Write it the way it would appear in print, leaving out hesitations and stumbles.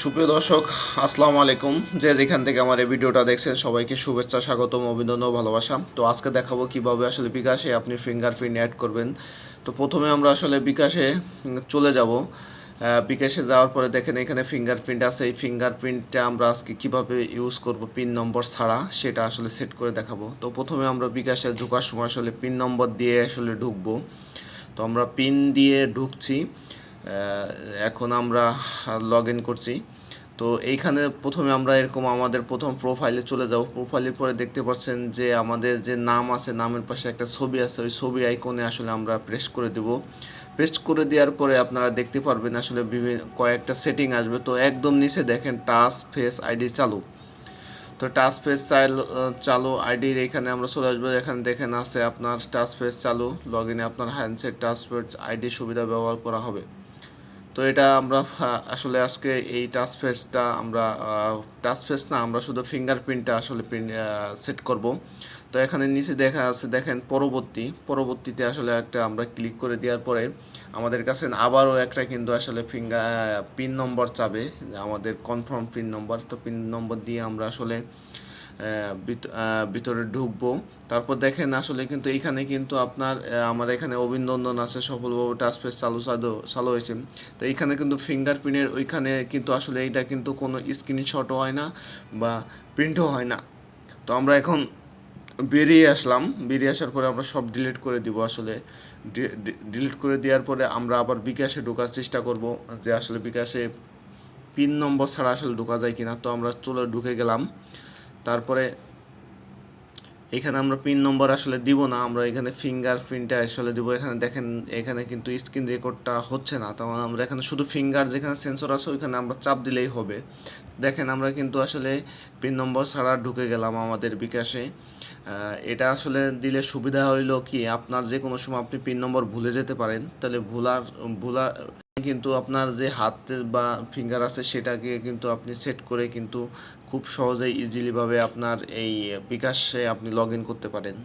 সুপ্রিয় দর্শক, আসসালামু আলাইকুম। যে যেখান থেকে আমার এই ভিডিওটা দেখছেন সবাইকে শুভেচ্ছা, স্বাগতম, অভিনন্দন ও ভালোবাসা। তো আজকে দেখাবো কিভাবে আসলে বিকাশে আপনি ফিঙ্গারপ্রিন্ট অ্যাড করবেন। তো প্রথমে আমরা আসলে বিকাশে চলে যাব। বিকাশে যাওয়ার পরে দেখেন এখানে ফিঙ্গারপ্রিন্ট আছে। এই ফিঙ্গারপ্রিন্টটা আমরা আজকে কিভাবে ইউজ করব পিন নম্বর ছাড়া সেটা আসলে সেট করে দেখাবো। তো প্রথমে আমরা বিকাশে ঢোকার সময় আসলে পিন নম্বর দিয়ে আসলে ঢুকবো। তো আমরা পিন দিয়ে ঢুকছি। এখন আমরা লগ ইন করছি। তো এইখানে প্রথমে আমরা এরকম আমাদের প্রথম প্রোফাইলে চলে যাব। প্রোফাইলের পরে দেখতে পাচ্ছেন যে আমাদের যে নাম আছে, নামের পাশে একটা ছবি আছে, ওই ছবি আইকনে আসলে আমরা প্রেস করে দেব। পেস্ট করে দেওয়ার পরে আপনারা দেখতে পারবেন আসলে বিভিন্ন কয়েকটা সেটিং আসবে। তো একদম নিচে দেখেন টাচ ফেস আইডি চালু। তো টাচ ফেস চালু আইডির এখানে আমরা চলে আসবো। এখানে দেখেন আছে আপনার টাচ ফেস চালু, লগ ইনে আপনার হ্যান্ডসেট টাচ ফেস আইডি সুবিধা ব্যবহার করা হবে। তো এটা আমরা আসলে আজকে এই টাচ ফেসটা আমরা টাচ ফেস না, আমরা শুধু ফিঙ্গারপ্রিন্টটা আসলে সেট করব। তো এখানে নিচে দেখা আছে দেখেন পরবর্তীতে আসলে একটা আমরা ক্লিক করে দেওয়ার পরে আমাদের কাছে আবারও একটা কিন্তু আসলে পিন নম্বর চাবে, আমাদের কনফার্ম পিন নম্বর। তো পিন নম্বর দিয়ে আমরা আসলে ভিতরে ঢুকবো। তারপর দেখেন আসলে কিন্তু এইখানে কিন্তু আপনার আমার এখানে অভিনন্দন আছে, সফলভাবে টাচপ্যাড চালু হয়েছে। তো এইখানে কিন্তু ফিঙ্গারপ্রিন্টের ওইখানে কিন্তু আসলে এইটা কিন্তু কোনো স্ক্রিনশটও হয় না বা প্রিন্টও হয় না। তো আমরা এখন বেরিয়ে আসলাম। বেরিয়ে আসার পরে আমরা সব ডিলিট করে দিব। আসলে ডিলিট করে দেওয়ার পরে আমরা আবার বিকাশে ঢোকার চেষ্টা করব, যে আসলে বিকাশে পিন নম্বর ছাড়া আসলে ঢোকা যায় কিনা। তো আমরা চলে ঢুকে গেলাম। তারপরে এখানে আমরা পিন নম্বর আসলে দিব না, আমরা এখানে ফিঙ্গারপ্রিন্টটা আসলে দিব। এখানে দেখেন এখানে কিন্তু স্ক্রিন রেকর্ডটা হচ্ছে না, তখন আমরা এখানে শুধু ফিঙ্গার যেখানে সেন্সর আছে ওইখানে আমরা চাপ দিলেই হবে। দেখেন আমরা কিন্তু আসলে পিন নম্বর ছাড়া ঢুকে গেলাম আমাদের বিকাশে। এটা আসলে দিলে সুবিধা হইলো কি, আপনার যে কোনো সময় আপনি পিন নম্বর ভুলে যেতে পারেন, তাহলে ভুলা কিন্তু আপনার যে হাতের বা ফিঙ্গার আছে সেটাকে কিন্তু আপনি সেট করে কিন্তু খুব সহজেই ইজিলিভাবে আপনার এই বিকাশে আপনি লগ ইন করতে পারেন।